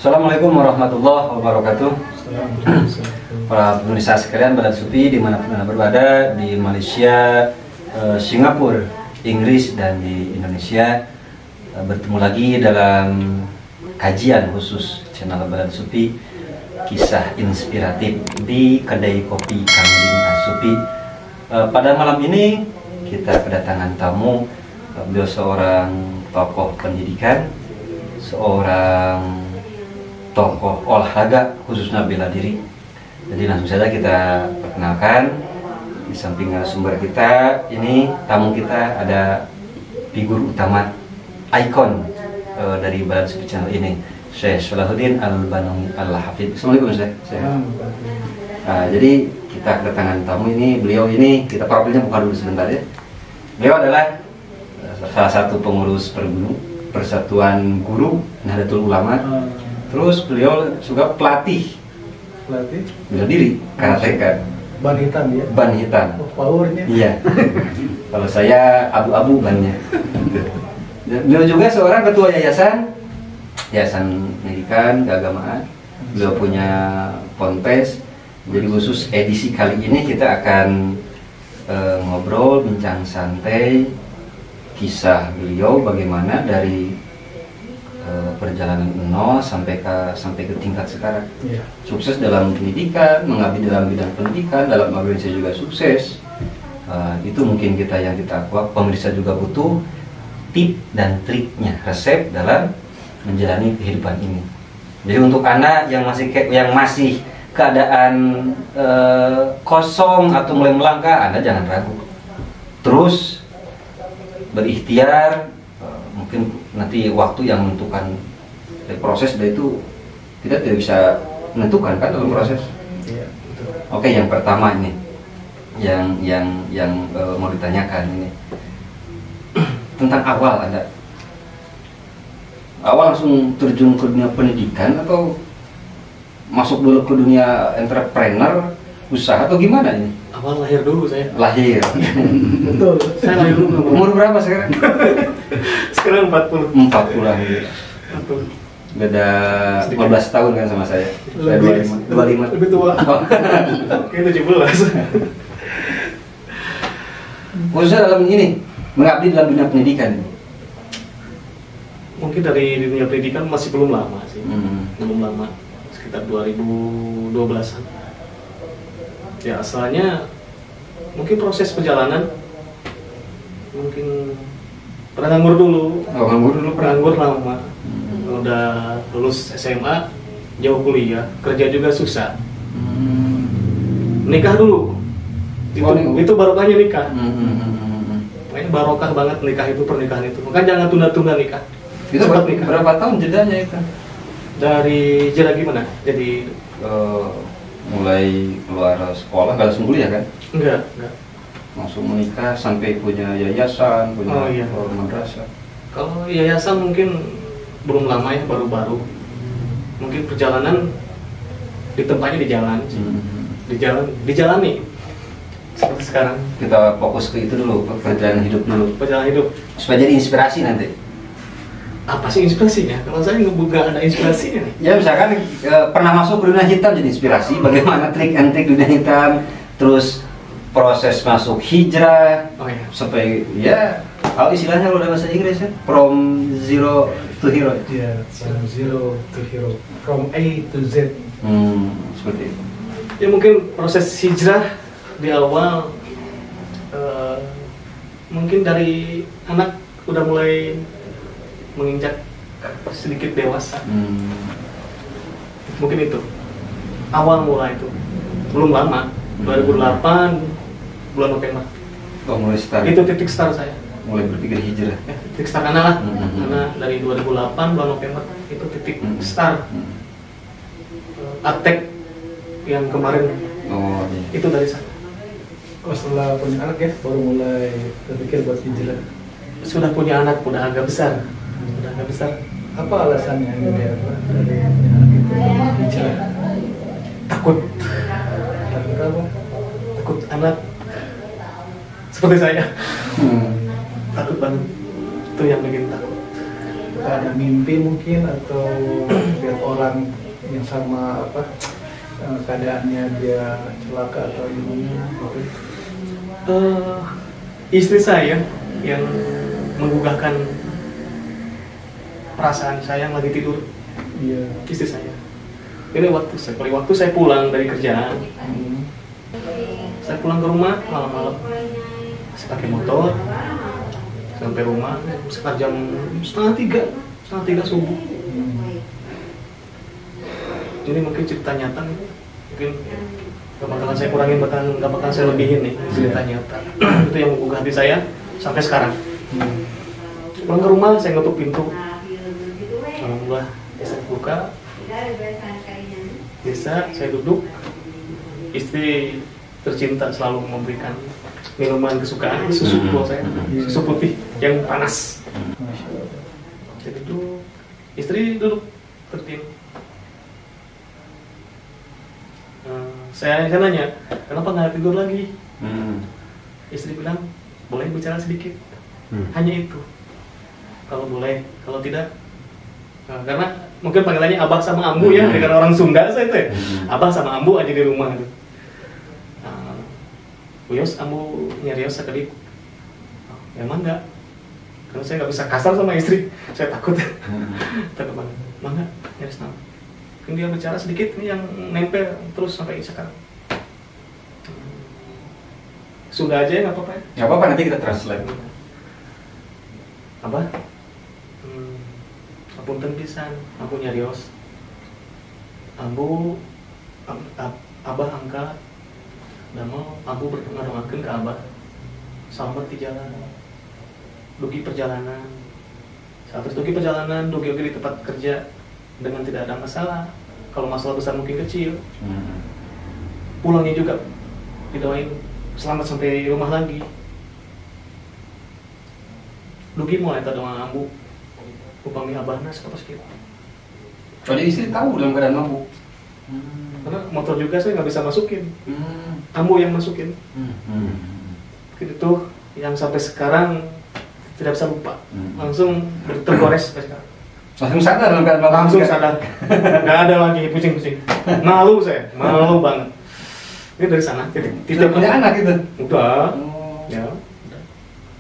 Assalamualaikum warahmatullahi wabarakatuh. Para pemirsa sekalian, Badan Sufi dimanapun Anda berada, di Malaysia, Singapura, Inggris, dan di Indonesia, bertemu lagi dalam kajian khusus channel Badan Sufi, kisah inspiratif di kedai kopi Kambing Sufi. Pada malam ini kita kedatangan tamu, beliau seorang tokoh pendidikan, seorang tokoh olahraga khususnya bela diri. Jadi langsung saja kita perkenalkan. Di samping narasumber kita ini, tamu kita ada figur utama, ikon dari Badan Sufi channel ini, Syekh Salahuddin Al-Banawi Al-Hafidh. Assalamualaikum Syekh. Jadi kita kedatangan tamu ini, beliau ini kita profilnya buka dulu sebentar ya. Beliau adalah salah satu pengurus Persatuan Guru Nahdlatul Ulama. Terus beliau juga pelatih bela diri, karateka. Ban hitam ya? Ban hitam. Powernya? Iya. Kalau saya abu-abu bannya. Beliau juga seorang ketua yayasan pendidikan keagamaan. Beliau punya ponpes. Jadi khusus edisi kali ini kita akan ngobrol, bincang santai kisah beliau bagaimana dari perjalanan nol sampai ke tingkat sekarang. Yeah. Sukses dalam pendidikan, mengabdi dalam bidang pendidikan, dalam organisasi juga sukses. Itu mungkin kita pemirsa juga butuh tip dan triknya, resep dalam menjalani kehidupan ini. Jadi untuk Anda yang masih keadaan kosong atau mulai melangkah, Anda jangan ragu. Terus berikhtiar. Mungkin nanti waktu yang menentukan proses, dari itu kita tidak bisa menentukan kan dalam proses. Iya, betul. Oke, yang pertama ini yang mau ditanyakan ini tentang awal Anda. Awal langsung terjun ke dunia pendidikan atau masuk dulu ke dunia entrepreneur, usaha, atau gimana ini? Awal lahir dulu saya. Lahir. Betul. Saya lahir dulu. Umur berapa sekarang? Sekarang 40. 40 lahir. Betul. Beda 15 tahun kan sama saya. Saya 25. Lebih tua. Kayak 17. Khususnya dalam ini, mengabdi dalam dunia pendidikan. Mungkin dari dunia pendidikan masih belum lama sih. Belum lama. Sekitar 2012-an. Ya asalnya mungkin proses perjalanan mungkin pernah nganggur dulu. Nganggur lama. Udah lulus SMA, jauh kuliah, kerja juga susah. Nikah dulu. Itu barokahnya nikah. Pokoknya barokah banget nikah itu, pernikahan itu. Makanya jangan tunda-tunda nikah. Itu berapa tahun jedanya itu? Dari jeda gimana? Jadi mulai keluar sekolah, nggak langsung kuliah kan? Enggak. Langsung menikah sampai punya yayasan, punya madrasah. Kalau yayasan mungkin belum lama ya, baru-baru. Mungkin perjalanan di tempatnya di jalan, dijalani. Seperti sekarang. Kita fokus ke itu dulu, perjalanan hidup dulu. Perjalanan hidup. Supaya jadi inspirasi nanti. Apa sih inspirasinya? Kalau saya nggak ada inspirasinya nih. Ya misalkan pernah masuk ke dunia hitam jadi inspirasi, bagaimana trik and trik dunia hitam, terus proses masuk hijrah, sampai ya istilahnya kalau dalam bahasa Inggris ya, from zero to hero. Iya, from zero to hero, from A to Z. Seperti itu. Ya mungkin proses hijrah di awal mungkin dari anak udah mulai menginjak sedikit dewasa. Mungkin itu awal mulai itu belum lama. 2008 bulan November. Mulai start. Itu titik start saya. Mulai berpikir hijrah. Ya, titik start karena dari 2008 bulan November itu titik start. Atek yang kemarin. Itu dari sana. Setelah punya anak ya, baru mulai berpikir buat hijrah. Sudah punya anak, udah agak besar. Apa alasannya dari anak itu hijrah? Takut apa? Takut anak seperti saya. Takut banget. Itu yang bikin takut. ada mimpi mungkin atau lihat orang yang sama keadaannya dia celaka atau gimana? Istri saya yang menggugahkan perasaan saya yang lagi tidur. Iya. Istri saya. Ini waktu saya pulang dari kerjaan. Saya pulang ke rumah malam-malam. Saya pakai motor. Sampai rumah sekitar jam setengah tiga subuh. Ini mungkin cerita nyata nih. Mungkin gak bakalan saya kurangin, gak bakalan saya lebihin nih cerita nyata. Itu yang menggugah hati saya sampai sekarang. Pulang ke rumah, saya ngetuk pintu. Alhamdulillah, saya buka. Biasa, saya duduk. Istri tercinta selalu memberikan minuman kesukaan, susu buat saya, susu putih yang panas. Saya duduk, istri duduk terdiam. Saya nanya, kenapa nggak tidur lagi? Istri bilang, boleh bicara sedikit. Hanya itu. Kalau boleh, kalau tidak, karena mungkin panggilannya abah sama ambu ya, dengan orang Sunda saya itu ya. Abah sama ambu aja di rumah itu. Uyos, ambu nyarios sekali. Emang enggak? Karena saya nggak bisa kasar sama istri, saya takut. Takut banget. Mangga, nyaris nama. Mungkin dia bicara sedikit nih yang nempel terus sampai sekarang. Sudah aja nggak apa-apa ya? Nggak apa-apa, nanti kita translate. Abah, apunten pisan, ambu nyarios. Ambu, abah angkat. Damel, ambu berpengaruhkan ke abah. Selamat di jalan. Dugi perjalanan. Saat dugi perjalanan, dugi di tempat kerja dengan tidak ada masalah. Kalau masalah besar mungkin kecil. Pulangnya juga didoain selamat sampai rumah lagi. Dugi mulai tak doa ambu. Upami abahna seperti itu. Kalau istri tahu dalam keadaan mabuk. Karena motor juga saya nggak bisa masukin. Ambu yang masukin. Itu yang sampai sekarang tidak bisa lupa. Langsung tergores sampai sekarang. Langsung sadar dalam keadaan mabuk. Langsung sadar. Nggak ada lagi pusing-pusing. Malu saya, malu banget. Ini dari sana. Tidak punya anak itu. Udah. Ya.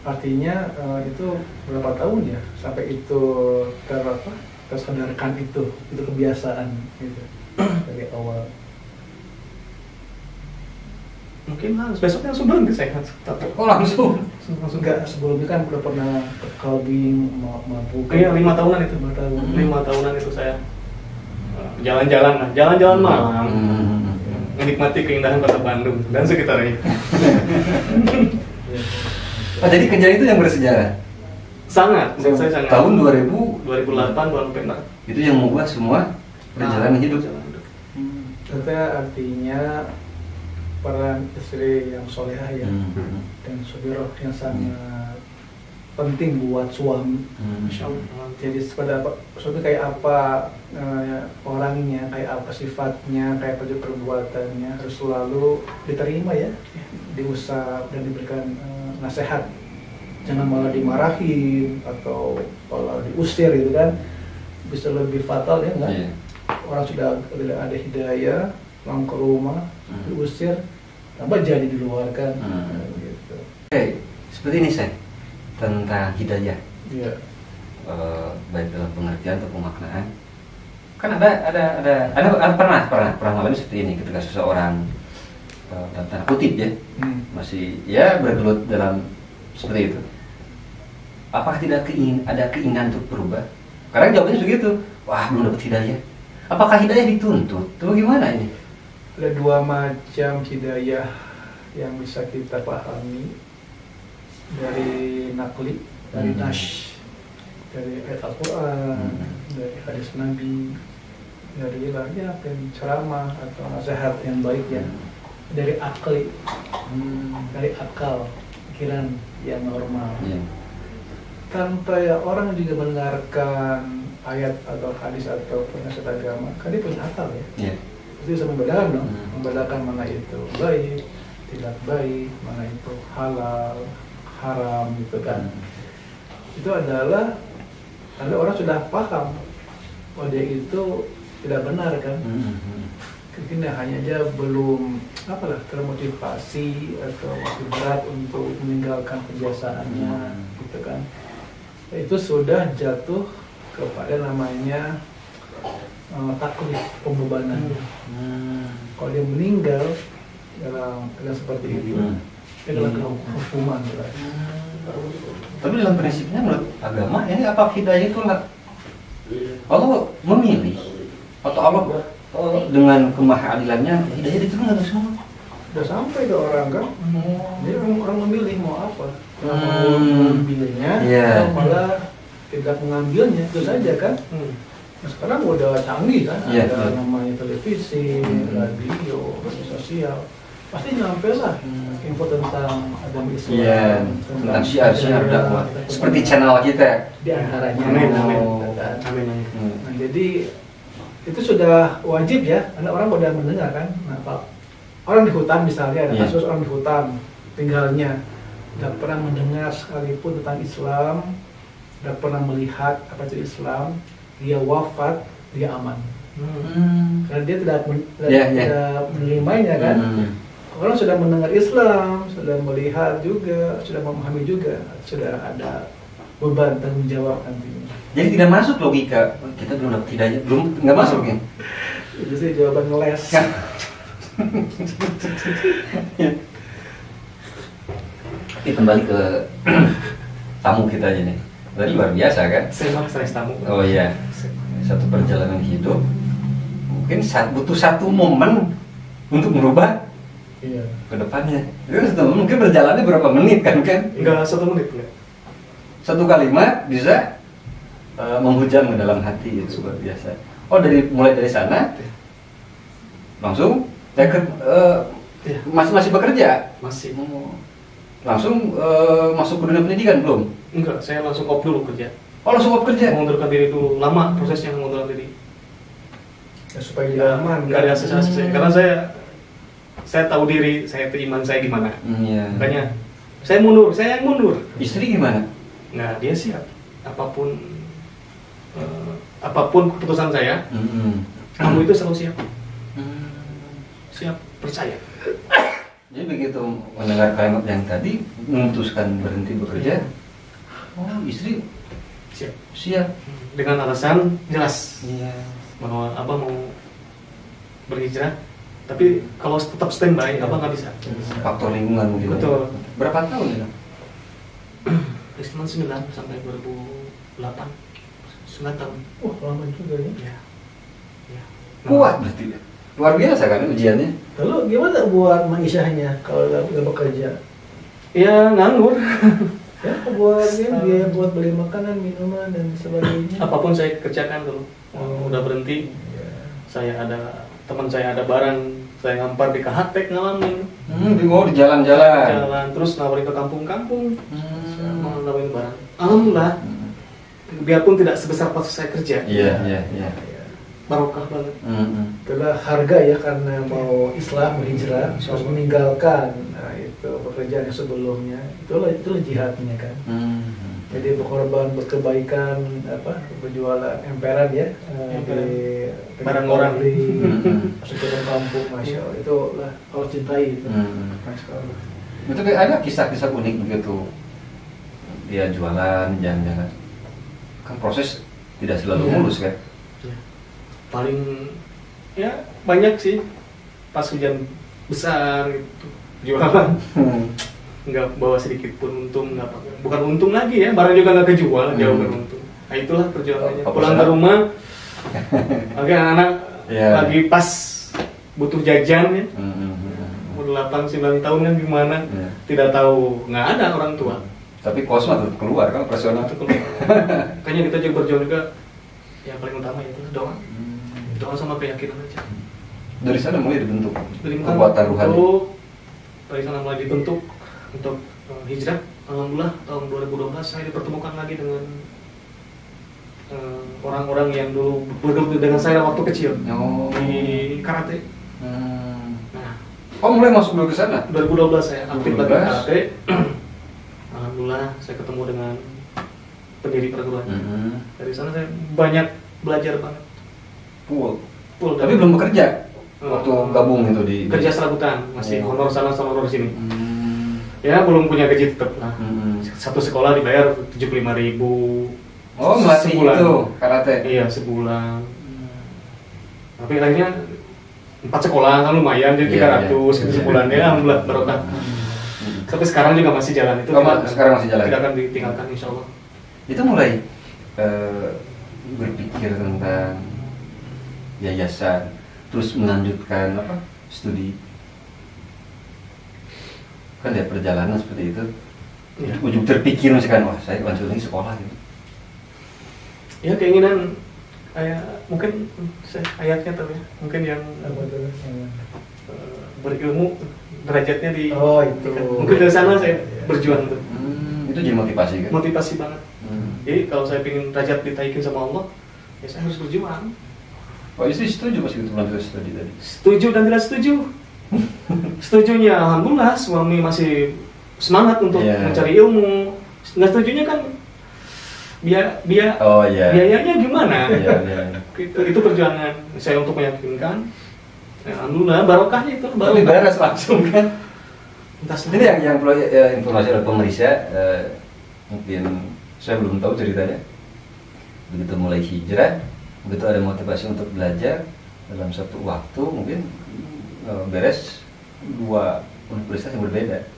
Artinya itu berapa tahun ya sampai itu tersadarkan itu kebiasaan gitu dari awal. Mungkin besoknya langsung berhenti saya. Oh langsung enggak, sebelumnya kan udah pernah clubbing mabuk. Iya 5 tahunan itu. 5 tahun. 5 tahunan itu saya jalan-jalan lah, jalan-jalan malam. Menikmati keindahan kota Bandung dan sekitarnya. Oh, jadi kejadian itu yang bersejarah? Sangat, saya sangat. Tahun 2000? 2008, 2004. Itu yang membuat semua perjalanan hidup? Itu artinya peran istri yang solehah ya, dan sobiroh yang sangat penting buat suami. Jadi pada suami kayak apa orangnya, kayak apa sifatnya, kayak apa perbuatannya harus selalu diterima ya, diusap dan diberikan nasihat. Jangan malah dimarahin atau malah diusir gitu kan, bisa lebih fatal ya enggak? Orang sudah tidak ada hidayah, pulang ke rumah diusir, tambah jadi diluarkan. Gitu. Oke, seperti ini saya tentang hidayah. Iya. Baik dalam pengertian atau pemaknaan. Kan ada pernah mengalami seperti ini ketika seseorang dalam tanda kutip ya masih ya bergelut dalam seperti itu. Apakah tidak ada keinginan untuk berubah? Karena jawabannya begitu. Wah, belum dapat hidayah. Apakah hidayah dituntut? Atau gimana ini? Ada 2 macam hidayah yang bisa kita pahami, dari nakli, dari nash, dari ayat Al-Quran, dari hadis Nabi, dari ya ceramah atau nasihat yang baik ya, dari akli, dari akal, pikiran yang normal. Tanpa ya orang juga mendengarkan ayat atau hadis atau nasihat agama, kan dia punya akal ya. Itu bisa membedakan dong, membedakan mana itu baik, tidak baik, mana itu halal, haram gitu kan. Itu adalah karena orang sudah paham bahwa dia itu tidak benar kan. Mungkin hanya dia belum termotivasi atau masih berat untuk meninggalkan kebiasaannya gitu kan. Itu sudah jatuh kepada namanya taklif, pembebanan. Kalau dia meninggal dalam seperti itu, dia adalah hukuman. Tapi dalam prinsipnya menurut agama ini apa hidayah itu Allah memilih atau Allah dengan kemahaadilannya hidayah diturunkan ke semua. Sudah sampai ke orang kan, jadi orang memilih mau apa, mau mengambilnya atau malah tidak mengambilnya, itu saja kan. Nah, sekarang udah canggih kan, ada namanya televisi, radio, media sosial, pasti nyampe lah info tentang agama Islam, tentang syiar dakwah, seperti channel kita di antaranya. Amin. Nah, jadi itu sudah wajib ya, karena orang udah mendengar kan. Nah, orang di hutan misalnya, ada kasus orang di hutan tinggalnya, tidak pernah mendengar sekalipun tentang Islam, tidak pernah melihat apa itu Islam, dia wafat, dia aman. Karena dia tidak menerimanya kan. Orang sudah mendengar Islam, sudah melihat juga, sudah memahami juga, sudah ada beban tanggung jawab nantinya. Jadi tidak masuk logika kita belum dapat hidayah, nggak masuk ya? Itu sih jawaban ngeles. Tapi kembali ke tamu kita aja nih. Tadi luar biasa kan? Saya stres tamu. Oh iya, satu perjalanan hidup mungkin butuh satu momen untuk merubah ke depannya. Mungkin berjalannya berapa menit kan? Enggak 1 menit enggak. Satu kalimat bisa menghujam ke dalam hati, itu luar biasa. Oh, mulai dari sana langsung masih bekerja? Masih. Langsung masuk ke dunia pendidikan belum? Enggak, saya langsung off dulu kerja. Oh, langsung off kerja? Mengundurkan diri dulu, lama prosesnya mengundurkan diri. Ya, supaya dia aman. Enggak ada asas-asas. Karena saya tahu diri, saya iman saya gimana. Makanya saya yang mundur. Istri gimana? Nah, dia siap. Apapun keputusan saya, kamu itu selalu siap. Siap, percaya. Jadi begitu mendengar kalimat yang tadi, memutuskan berhenti bekerja, oh istri siap. Dengan alasan jelas bahwa abang mau berhijrah, tapi kalau tetap standby, abang nggak bisa. Faktor lingkungan mungkin. Betul. Berapa tahun ya? Islam 9 sampai 2008, 9 tahun. Wah, lama juga ya. Ya. Kuat berarti. Luar biasa kan ujiannya. Lalu gimana buat mengisyahnya kalau nggak bekerja? Ya nganggur. Ya buat dia buat beli makanan, minuman dan sebagainya. Apapun saya kerjakan dulu. Udah berhenti. Saya ada teman saya ada barang, saya ngampar di KHT ngalamin. Di jalan-jalan. Jalan terus nawarin ke kampung-kampung. Mau nawarin barang. Alhamdulillah. Biarpun tidak sebesar pas saya kerja. Iya. Barokah banget. Itulah harga ya, karena mau Islam berhijrah, harus meninggalkan itu pekerjaan yang sebelumnya. Itulah jihadnya kan. Jadi berkorban, berkebaikan, berjualan emperan ya, di barang orang masuk ke kampung, masya Allah, itu lah kalau cintai itu. Masya Allah. Itu ada kisah-kisah unik begitu. Dia jualan, jalan-jalan. Kan proses tidak selalu mulus kan? Paling ya banyak sih pas hujan besar gitu jualan nggak bawa sedikit pun untung, nggak apa, bukan untung lagi ya, barang juga nggak kejual, jauh kan untung. Nah itulah perjuangannya. Pulang ke rumah anak-anak lagi pas butuh jajan ya, umur 8-9 tahun kan gimana, tidak tahu, nggak ada orang tua. Tapi kos mah tetap keluar kan, operasional itu keluar. Makanya kita juga berjuang juga, yang paling utama itu doa. Doa sama keyakinan aja. Dari sana mulai dibentuk kekuatan rohani. Dari sana mulai dibentuk untuk hijrah. Alhamdulillah tahun 2012 saya dipertemukan lagi dengan orang-orang yang dulu bergabung dengan saya waktu kecil di karate. Nah, mulai masuk dulu ke sana. 2012 saya aktif lagi karate. Alhamdulillah saya ketemu dengan pendiri perguruan. Dari sana saya banyak belajar banget. Full. Full. Tapi belum bekerja waktu gabung itu di kerja serabutan, masih honor sana sama honor sini. Ya belum punya gaji tetap lah. Satu sekolah dibayar 75.000. Oh, melatih sebulan. itu karate. Iya, sebulan. Tapi akhirnya 4 sekolah kan lumayan, jadi 300 gitu sebulan ya, alhamdulillah barokah. Sampai sekarang juga masih jalan itu. Sekarang masih jalan. Tidak akan ditinggalkan insya Allah. Itu mulai berpikir tentang yayasan, terus melanjutkan studi. Kan ada perjalanan seperti itu. Ya. Ujung terpikir misalkan, wah saya lanjutin sekolah gitu. Ya keinginan mungkin ayatnya tuh ya, mungkin yang berilmu derajatnya di itu. mungkin dari sana saya berjuang tuh. Itu jadi motivasi kan? Motivasi banget. Jadi kalau saya pengen derajat ditaikin sama Allah, ya saya harus berjuang. Oh istri setuju pas itu melanjutkan studi tadi? Setuju dan tidak setuju. Setujunya alhamdulillah suami masih semangat untuk mencari ilmu. Nggak setujunya kan biayanya gimana? Itu perjuangan saya untuk meyakinkan. Alhamdulillah barokahnya itu baru beres langsung kan. Ini yang perlu informasi oleh pemerintah, mungkin saya belum tahu ceritanya. Begitu mulai hijrah, begitu ada motivasi untuk belajar dalam satu waktu mungkin beres 2 universitas yang berbeda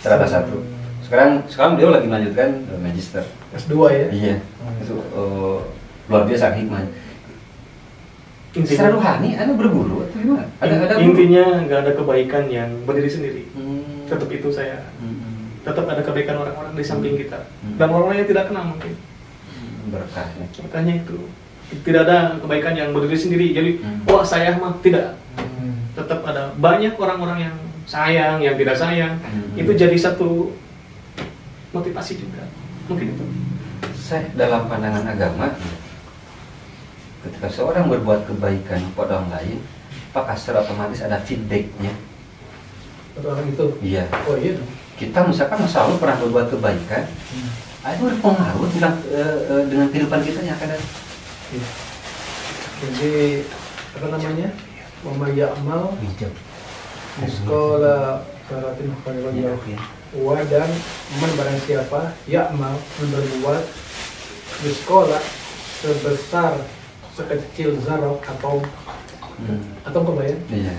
serata satu. Sekarang dia lagi melanjutkan magister S2 ya? Iya. Itu luar biasa hikmahnya. Secara rohani, Anda berguru atau gimana? Ada intinya nggak ada kebaikan yang berdiri sendiri. Tetap itu saya. Tetap ada kebaikan orang-orang di samping kita. Dan orang-orang yang tidak kenal mungkin. Berkahnya. Makanya itu tidak ada kebaikan yang berdiri sendiri. Jadi, wah saya mah tidak. Tetap ada banyak orang-orang yang sayang, yang tidak sayang. Itu jadi satu motivasi juga. Mungkin itu. Saya dalam pandangan agama, ketika seorang berbuat kebaikan kepada orang lain, apakah secara otomatis ada feedbacknya? Orang itu? Iya. Oh iya dong. Kita misalkan masa lalu pernah berbuat kebaikan, itu berpengaruh dengan kehidupan kita yang akan datang. Iya. Jadi apa namanya? Mama ya'mal sekolah karatin wa dan barang siapa ya'mal berbuat di sekolah sebesar sekecil zarah atau kebayang? Iya.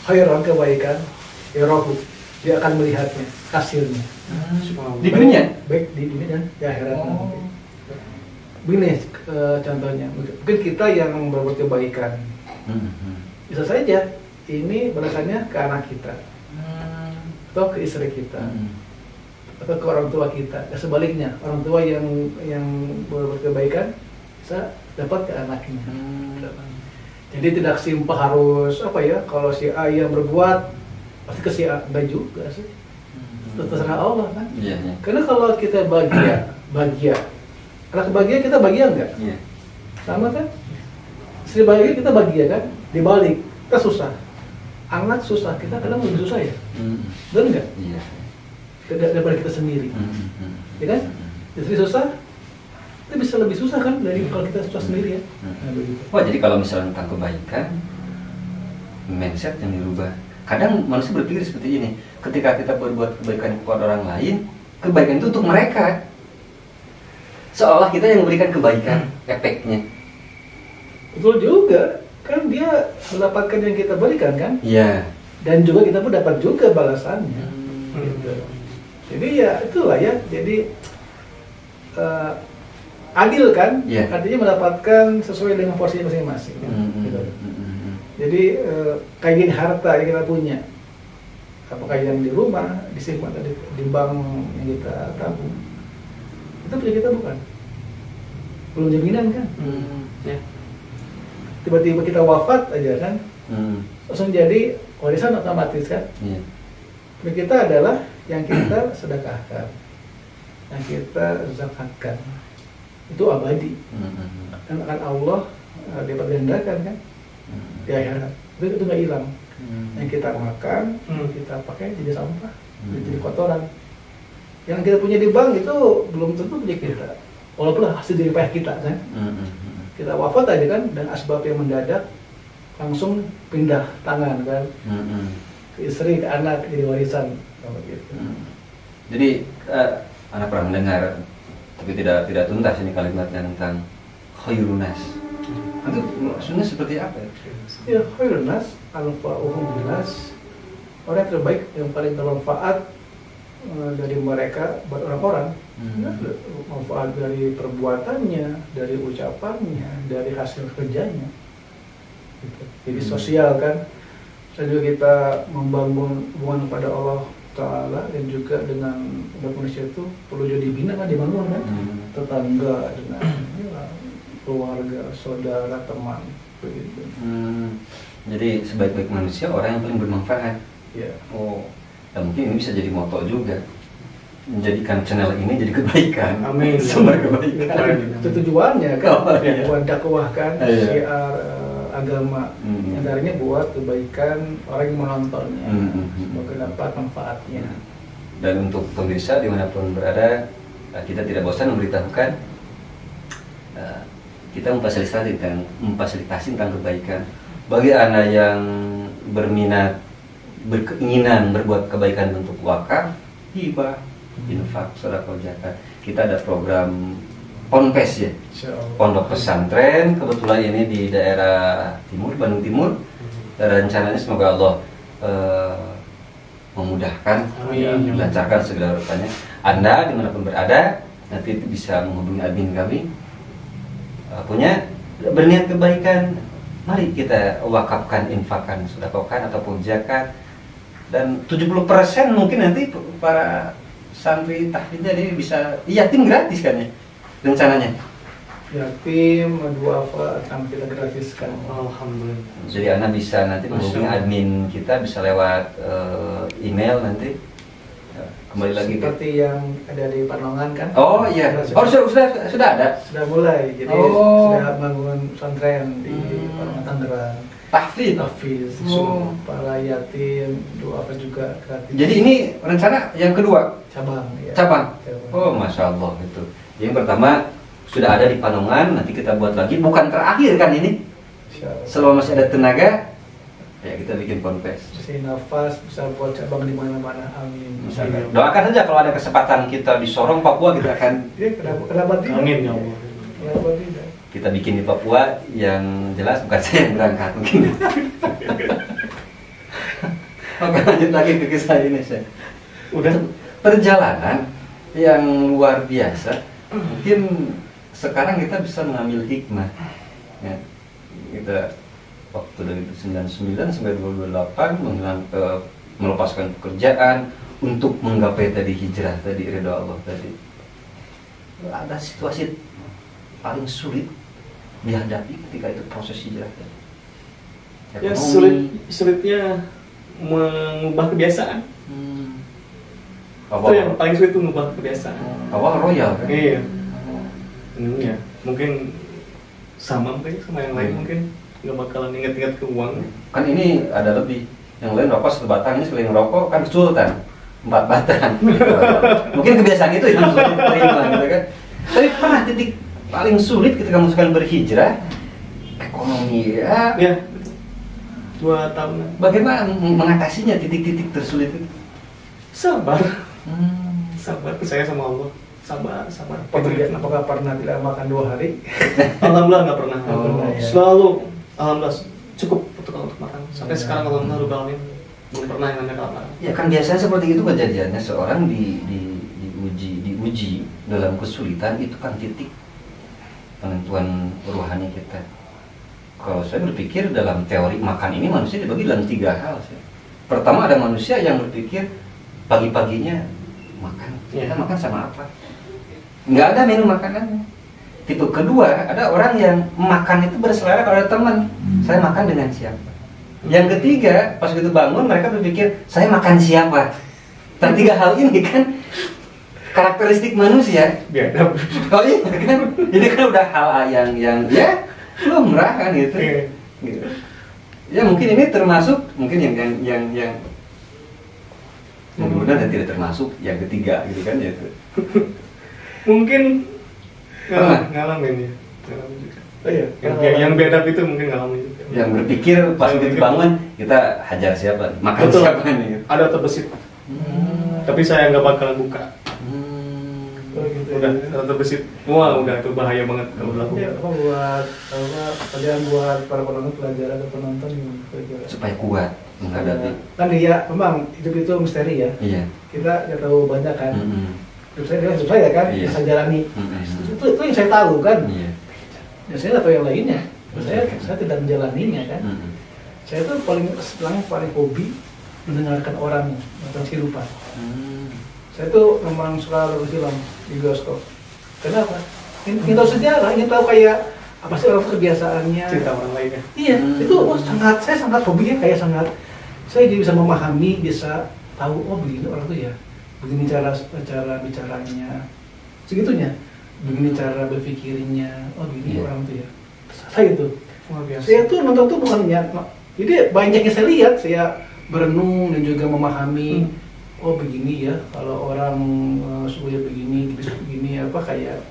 Khairan kebaikan, yarahu dia akan melihatnya hasilnya. Di dunia? Baik di dunia dan di akhirat nanti. Begini contohnya, mungkin kita yang berbuat kebaikan, bisa saja ini balasannya ke anak kita, atau ke istri kita, atau ke orang tua kita. Dan sebaliknya, orang tua yang berbuat kebaikan bisa dapat ke anaknya. Jadi tidak simpel harus kalau si A yang berbuat pasti ke si A, enggak juga sih. Terserah Allah kan. Iya. Karena kalau kita bahagia, anak bahagia kita bahagia enggak? Iya. Sama kan? Istri bahagia kita bahagia kan? Dibalik kita susah. Anak susah, kita kadang lebih susah ya. Benar enggak? Iya. Daripada kita sendiri. Ya kan? Istri susah, kita bisa lebih susah kan dari kalau kita susah sendiri ya. Wah, jadi kalau misalnya tentang kebaikan, mindset yang dirubah. Kadang manusia berpikir seperti ini, ketika kita berbuat kebaikan kepada orang lain, kebaikan itu untuk mereka. Seolah kita yang memberikan kebaikan, efeknya. Betul juga, kan dia mendapatkan yang kita berikan kan? Iya. Dan juga kita pun dapat juga balasannya. Gitu. Jadi ya itulah ya, jadi adil kan? Yeah. Artinya mendapatkan sesuai dengan porsi masing-masing. Gitu. Jadi kayak gini harta yang kita punya, apakah yang di rumah, disimpan di bank yang kita tabung, itu punya kita bukan? Belum jaminan kan? Ya. Tiba-tiba kita wafat aja kan? Langsung jadi warisan otomatis kan? Iya. Punya kita adalah yang kita sedekahkan, yang kita zakatkan, itu abadi. Dan akan Allah dapat gandakan kan? Di akhirat itu nggak hilang. Yang kita makan, kita pakai jadi sampah, jadi kotoran. Yang kita punya di bank itu belum tentu punya kita. walaupun hasil jerih payah kita kan. Kita wafat aja kan, dan asbab yang mendadak langsung pindah tangan kan, ke istri, ke anak, jadi warisan gitu. Jadi anak pernah mendengar, tapi tidak tuntas ini kalimatnya tentang khairun nas. Itu maksudnya seperti apa ya? Ya, khairun nas anfa'uhum binas, orang yang terbaik yang paling bermanfaat dari mereka buat orang-orang. Manfaat dari perbuatannya, dari ucapannya, dari hasil kerjanya gitu. Jadi sosial kan, dan juga kita membangun hubungan kepada Allah Ta'ala, dan juga dengan umat manusia itu perlu jadi bina kan, dibangun kan, tetangga, dengan ya, keluarga, saudara, teman begitu. Jadi sebaik-baik manusia orang yang paling bermanfaat. Ya. Oh, dan mungkin ini bisa jadi moto juga, menjadikan channel ini jadi kebaikan. Amin. Sumber kebaikan. Itu tujuannya kan, iya. buat dakwah kan, syiar agama. Darinya buat kebaikan orang yang menontonnya, semoga dapat manfaatnya. Dan untuk pemirsa dimanapun berada, kita tidak bosan memberitahukan, kita memfasilitasi tentang kebaikan. Bagi Anda yang berminat, berkeinginan berbuat kebaikan bentuk wakaf, hibah, infak, sedekah, zakat, kita ada program Ponpes ya, pondok pesantren. Kebetulan ini di daerah timur, Bandung Timur. Dan rencananya semoga Allah memudahkan, melancarkan segala urusannya. Anda dimanapun berada, nanti bisa menghubungi admin kami, punya berniat kebaikan, mari kita wakafkan, infakkan, sedekahkan ataupun zakat. Dan 70% mungkin nanti para santri tahfidz ini bisa yatim gratis kan ya rencananya. Yatim, duafa akan kita gratiskan. Alhamdulillah. Jadi Anda bisa nanti menghubungi admin kita, bisa lewat email nanti. Kembali lagi seperti yang ada di Panongan kan? Oh iya. Oh sudah ada. Sudah mulai. Jadi sudah bangun pesantren di Panongan Tangerang. Tahfidz, para yatim, duafa juga gratis. Jadi ini rencana yang kedua. Cabang. Ya. Cabang. Oh, masya Allah itu. Yang pertama sudah ada di Panongan, nanti kita buat lagi, bukan terakhir kan ini. Selama masih ada tenaga, ya kita bikin Ponpes. Masih nafas, bisa buat cabang di mana-mana. Amin. Doakan saja kalau ada kesempatan kita di Sorong, Papua, kita akan. Ya, kenapa tidak? Amin ya Allah. Kenapa tidak? Kita bikin di Papua, yang jelas bukan saya yang berangkat mungkin. Oke, lanjut lagi ke kisah ini saya. Udah Perjalanan yang luar biasa. Mungkin sekarang kita bisa mengambil hikmah ya. Kita waktu dari 99 sampai 2028 melepaskan pekerjaan untuk menggapai tadi hijrah, tadi ridha Allah tadi. Ada situasi paling sulit dihadapi ketika itu proses hijrah tadi. ya sulitnya mengubah kebiasaan. Itu yang paling sulit itu mengubah kebiasaan. Awal royal kan? Iya. Ya, mungkin sama yang lain mungkin nggak bakalan inget-inget ke uang. Kan ini ada lebih, yang lain rokok 1 batang, ini sekali ngerokok kan sultan 4 batang. Mungkin kebiasaan itu yang sulit terima gitu kan. Tapi pernah titik paling sulit ketika misalkan berhijrah, ekonomi ya. 2 tahunan. Bagaimana mengatasinya titik-titik tersulit itu? Sabar. Sabar, percaya sama Allah. Sabar. Apakah pernah tidak makan 2 hari? Alhamdulillah nggak pernah. Ya. Selalu alhamdulillah cukup untuk makan. Sampai sekarang alhamdulillah Rabbil belum pernah yang namanya kelaparan. Ya kan biasanya seperti itu kejadiannya, seorang diuji dalam kesulitan, itu kan titik penentuan rohani kita. Kalau saya berpikir dalam teori makan ini manusia dibagi dalam 3 hal. Pertama, ada manusia yang berpikir pagi-paginya makan. Kita makan sama apa? Nggak ada menu makanannya. Tipe kedua, ada orang yang makan itu berselera kalau ada teman. Saya makan dengan siapa? Yang ketiga, pas gitu bangun mereka berpikir saya makan siapa? Dan 3 hal ini kan karakteristik manusia. Biadab. Oh iya kan? Ini kan udah hal yang ya lumrah kan gitu. Gitu. Ya mungkin ini termasuk mungkin yang mudah-mudahan tidak termasuk yang ketiga gitu kan gitu. Mungkin Ngalamin ya. Ngalamin juga. Oh iya. Yang beda itu mungkin ngalamin juga. Yang berpikir pas begitu bangun kita hajar siapa, makan Betul. siapa nih. Ada terbesit. Tapi saya nggak bakalan buka. Oh, gitu. Udah terbesit. Wah, udah itu bahaya banget kalau dilakukan. Ya, apa buat pelajaran buat para penonton, pelajaran atau penonton gimana kira-kira? Supaya kuat menghadapi. Kan dia memang hidup itu misteri ya. Iya. Kita nggak tahu banyak kan. Hidup saya kan, Iya. saya jalani. Mm-mm. Itu yang saya tahu kan. Iya. Ya, saya nggak tahu yang lainnya. Saya tidak menjalaninya kan. Mm-mm. Saya tuh paling hobi mendengarkan orang nonton kehidupan. Saya tuh memang suka nonton film di bioskop. Kenapa? Ingin tahu sejarah, ingin tahu kayak apa sih orang kebiasaannya. Cerita orang lain ya. Iya, itu saya sangat hobinya kayak sangat. Saya jadi bisa memahami, bisa tahu oh begini orang tuh ya, begini cara bicaranya, segitunya, begini cara berpikirnya, oh begini orang tuh ya. Saya itu. Luar biasa. Saya tuh nonton tuh bukan jadi banyak yang saya lihat, saya berenung dan juga memahami. Oh begini ya, kalau orang sukunya begini, bisa begini apa kayak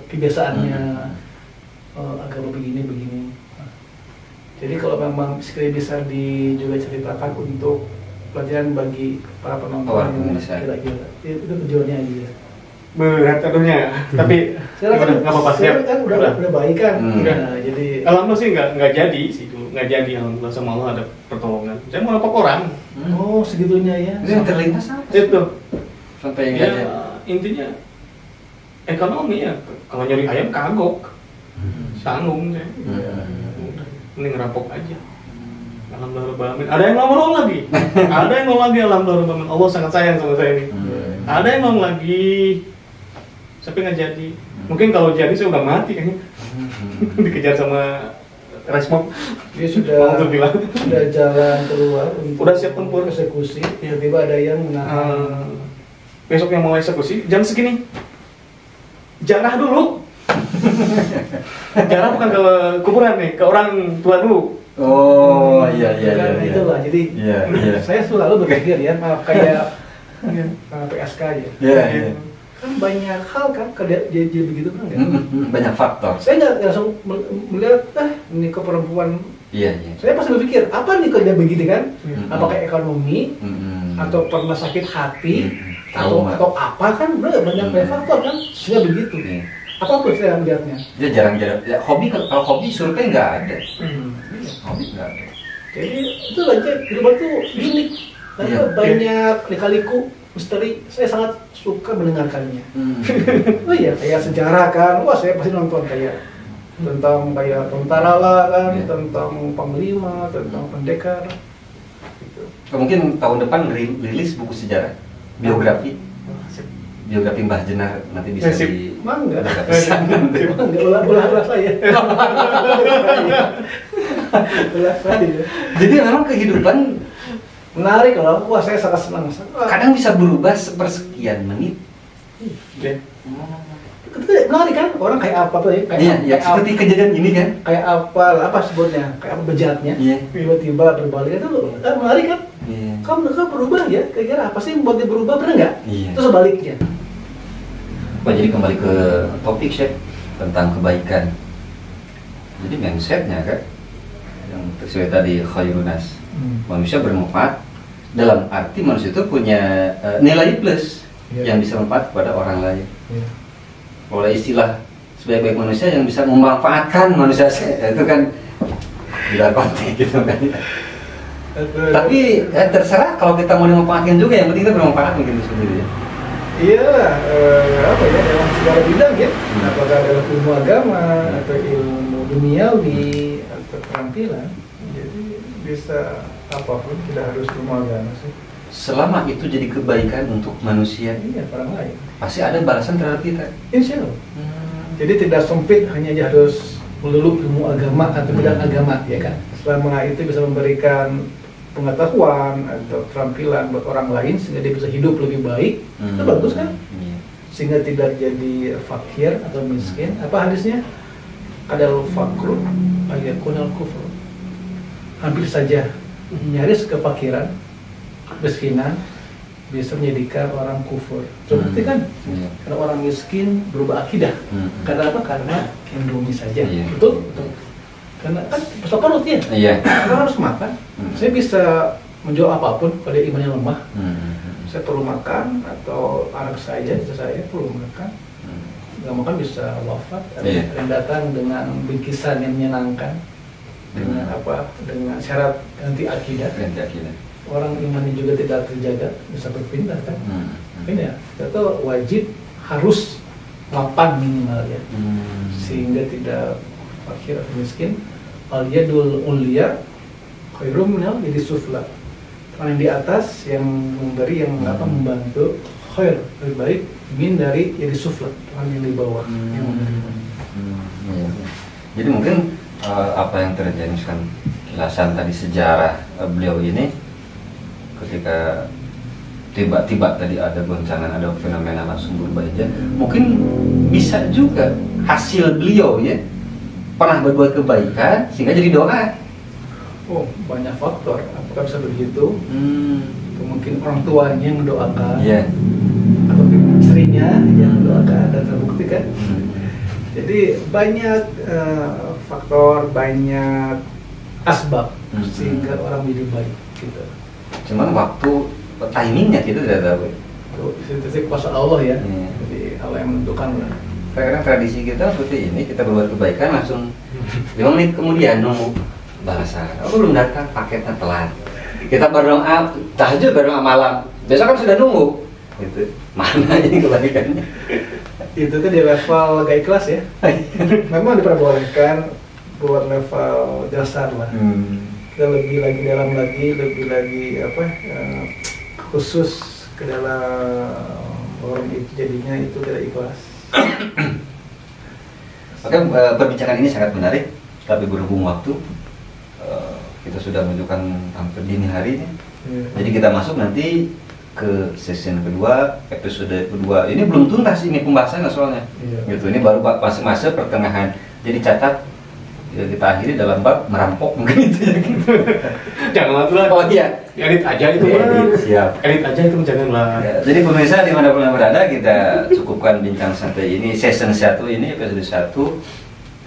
kebiasaannya agama begini. Nah, jadi kalau memang sekali bisa juga ceritakan untuk pelajaran bagi para penonton yang kira-kira itu tujuannya aja. Berat aduhnya, tapi Sekarang nggak apa-apa siap. kan udah baik kan. Nah, jadi Alhamdulillah sih nggak jadi sih itu, nggak jadi, alhamdulillah sama Allah ada pertolongan. Saya mau napok orang. oh segitunya ya. Itu yang terlintas apa? Itu Sampai ya enggak intinya ekonomi ya. Kalau nyari ayam kagok, tanggung saya. Udah, mending ngerampok aja. Alhamdulillah Rabbil Alamin. Ada yang nongol lagi. Ada yang nongol lagi, alhamdulillah Rabbil Alamin. Allah sangat sayang sama saya ini. Ada yang nongol lagi. Tapi nggak jadi. Mungkin kalau jadi saya udah mati kayaknya. Dikejar sama Resmob. Dia sudah Mau bilang. sudah jalan keluar untuk Udah siap tempur. eksekusi, tiba-tiba ada yang menahan. Besok yang mau eksekusi jam segini. Jarah dulu. Jarah bukan ke kuburan nih, ke orang tua dulu. Oh iya. Itulah, jadi Iya. saya selalu berpikir ya, maaf kayak PSK aja. Iya. Kan banyak hal kan jadi begitu kan nggak? Banyak faktor. Saya nggak langsung melihat ini ke perempuan. Iya. Saya pasti berpikir apa nih kalau dia begini kan? Mm-mm. Apakah ekonomi atau pernah sakit hati Trauma. atau apa kan? Banyak faktor kan sehingga begitu. Iya. Apapun saya melihatnya. Dia jarang-jarang. Ya, hobi kalau hobi survei nggak ada. Hobi nggak ada. Jadi itu aja kehidupan tuh unik. Karena Iya. banyak lika-liku misteri. Saya sangat suka mendengarkannya. Oh iya, kayak sejarah kan. Wah, saya pasti nonton kayak tentang kayak tentara lah kan, Iya. tentang panglima, tentang pendekar. Gitu. Mungkin tahun depan rilis buku sejarah, biografi Mbah Jenar nanti bisa Sip. di Mangga. nanti. Mangga ulah saya. Ulah saya. Jadi memang kehidupan Menarik loh. Wah, saya sangat senang. Wah, kadang bisa berubah sepersekian menit. Oke. itu menarik kan? Orang kayak apa tuh ya? Iya, ya, seperti kejadian ini kan. Kayak apa sebutnya? Kayak apa bejatnya? Iya. Tiba-tiba berbalik itu menarik kan? Iya. Kamu berubah ya? Kira-kira apa sih yang membuat dia berubah? Benar nggak? Iya. Itu sebaliknya. Wah, jadi kembali ke topik Chef tentang kebaikan. Jadi mindsetnya kan yang sesuai tadi khairunas. Manusia bermanfaat dalam arti manusia itu punya nilai plus yang bisa manfaat kepada orang lain. Oleh istilah sebaik-baik manusia yang bisa memanfaatkan manusia itu kan tidak konteks gitu kan. Tapi terserah kalau kita mau dimanfaatkan juga, yang penting kita bermanfaat mungkin sendiri ya. Iya, apa ya, dalam segala bidang ya, apakah dalam ilmu agama atau ilmu duniawi atau keterampilan, jadi bisa apapun, tidak harus ilmu agama sih. Selama itu jadi kebaikan untuk manusia, Iya, orang lain. pasti ada balasan terhadap kita. Insya Allah. Jadi tidak sempit hanya harus melulu ilmu agama atau bidang agama, ya kan? Selama itu bisa memberikan pengetahuan atau keterampilan buat orang lain sehingga dia bisa hidup lebih baik, itu bagus kan? Iya. Sehingga tidak jadi fakir atau miskin. Apa hadisnya? Kadal fakru ayakunal kufur. Hampir saja nyaris kefakiran, kemiskinan bisa menjadikan orang kufur. Seperti kan kalau orang miskin berubah akidah. Karena apa? Karena Indomie saja. Betul? Betul. Karena kan pasokan perut ya. Karena harus makan. Saya bisa menjual apapun pada imannya lemah. Saya perlu makan, atau anak saya perlu makan. Nggak makan bisa wafat. Ada yang datang dengan bingkisan yang menyenangkan, dengan apa? Dengan syarat ganti akidah. Orang imannya juga tidak terjaga, bisa berpindah kan? Ini ya, kita wajib harus mapan minimal ya, sehingga tidak fakir atau miskin. Al yadul ulya khairum minal yadi sufla. Orang yang di atas yang memberi, yang membantu, khair, lebih baik min dari yadi sufla, orang yang di bawah yang menerima. Jadi mungkin apa yang terjadi kan, kilasan tadi sejarah beliau ini, ketika tiba-tiba tadi ada goncangan, ada fenomena langsung berubah aja, mungkin bisa juga hasil beliau ya pernah berbuat kebaikan sehingga jadi doa. Oh, banyak faktor. Apakah bisa begitu? Mungkin orang tuanya yang mendoakan, atau istrinya yang mendoakan dan terbukti kan. Jadi banyak faktor, banyak asbab sehingga orang menjadi baik gitu. Cuman waktu timingnya kita tidak tahu. Itu kuasa Allah ya. Jadi Allah yang menentukan lah. Kadang tradisi kita seperti ini, kita berbuat kebaikan langsung 5 menit kemudian nunggu balasan. Aku belum datang, paketnya telat. Kita berdoa tahajud, berdoa malam. Besok kan sudah nunggu. Gitu. Mana ini kebaikannya? Itu tuh di level gak ikhlas ya. Memang diperbolehkan buat level dasar lah. Kita lebih lagi dalam lagi, lebih lagi khusus ke dalam orang itu, jadinya itu tidak ikhlas. Oke, perbincangan ini sangat menarik, tapi berhubung waktu kita sudah menunjukkan hampir dini hari ini. Jadi kita masuk nanti ke season kedua, episode kedua. Ini belum tuntas ini pembahasannya soalnya. Gitu. Ini baru masa pertengahan. Jadi catat ya, kita akhiri dalam bab merampok mungkin itu ya gitu. Janganlah tuh. Oh iya, edit aja itu. Siap. Edit aja itu janganlah. Ya, jadi pemirsa dimanapun yang berada, kita cukupkan bincang santai ini season 1 ini, episode 1.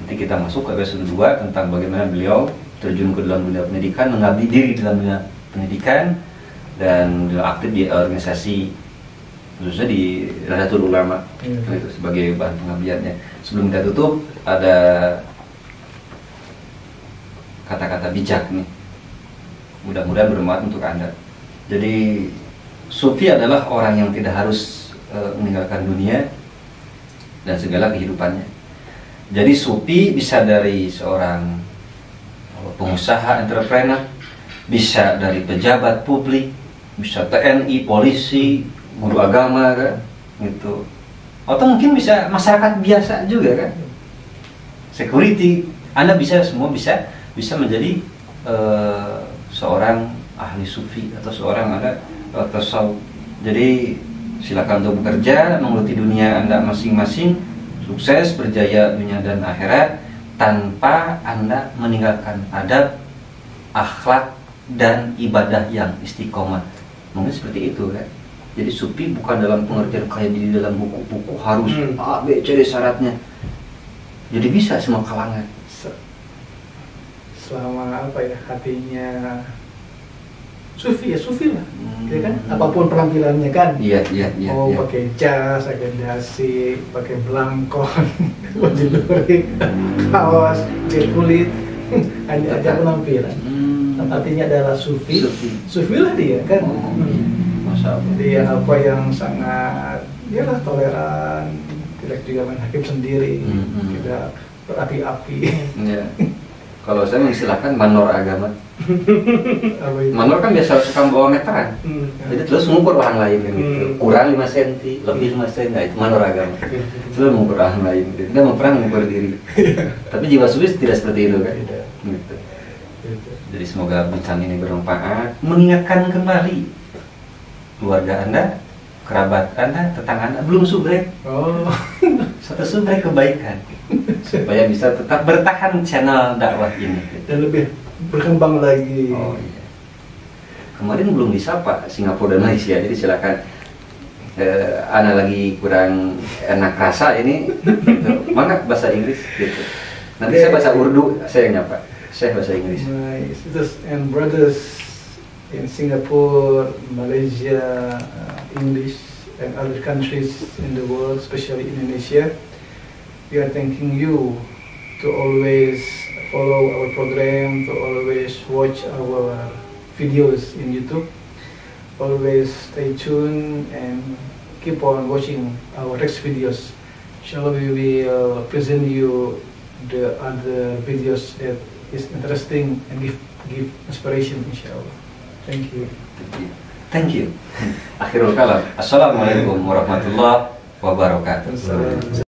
Nanti kita masuk ke episode 2 tentang bagaimana beliau terjun ke dalam dunia pendidikan, mengabdi diri dalam dunia pendidikan, dan aktif di organisasi, khususnya di Nahdlatul Ulama itu sebagai bahan pengabdiannya. Sebelum kita tutup, ada kata-kata bijak nih, mudah-mudahan bermanfaat untuk Anda. Jadi sufi adalah orang yang tidak harus meninggalkan dunia dan segala kehidupannya. Jadi sufi bisa dari seorang pengusaha, entrepreneur, bisa dari pejabat publik, bisa TNI, polisi, guru agama kan, gitu. Atau mungkin bisa masyarakat biasa juga kan, security. Anda bisa, semua bisa menjadi seorang ahli sufi atau seorang tasawuf. Jadi silakan untuk bekerja, menggeluti dunia Anda masing-masing, sukses, berjaya dunia dan akhirat, tanpa Anda meninggalkan adab, akhlak, dan ibadah yang istiqomah. Mungkin seperti itu kan. Jadi sufi bukan dalam pengertian kayak di dalam buku-buku harus A, B, C, D syaratnya. Jadi bisa semua kalangan. Selama hatinya sufi ya sufi lah, ya kan, apapun penampilannya kan. Iya. Pakai jas, agendasi, pakai belangkon, baju lurik, kaos, kulit, hanya aja penampilan. Artinya adalah sufi lah dia kan. Dia yang sangat, dia lah toleran, tidak juga main hakim sendiri, tidak berapi-api. Kalau saya mengistilahkan manor agama. Manor kan biasa suka bawa meteran. Jadi terus mengukur orang lain kan gitu. Kurang 5 cm, lebih 5 cm, nah itu manor agama. Terus mengukur orang lain gitu. Dia mau pernah mengukur diri. Tapi jiwa sufi tidak seperti itu kan. Gitu. Jadi semoga bincang ini bermanfaat, mengingatkan kembali keluarga Anda, kerabat Anda, tetangga Anda belum subrek. Satu subrek kebaikan. Supaya bisa tetap bertahan channel dakwah ini dan lebih berkembang lagi. kemarin belum disapa Singapura dan Malaysia, jadi silakan. Ana lagi kurang enak rasa ini, gitu. Mana bahasa Inggris gitu. Nanti saya bahasa Urdu, saya yang nyapa. Saya bahasa Inggris. My sisters and brothers in Singapore, Malaysia, English, and other countries in the world, especially Indonesia, we are thanking you to always follow our program, to always watch our videos in YouTube. Always stay tuned and keep on watching our next videos. Inshallah, we will present you the other videos that is interesting and give inspiration, inshallah. Thank you. Thank you. Akhirul kalam. Assalamualaikum warahmatullahi wabarakatuh.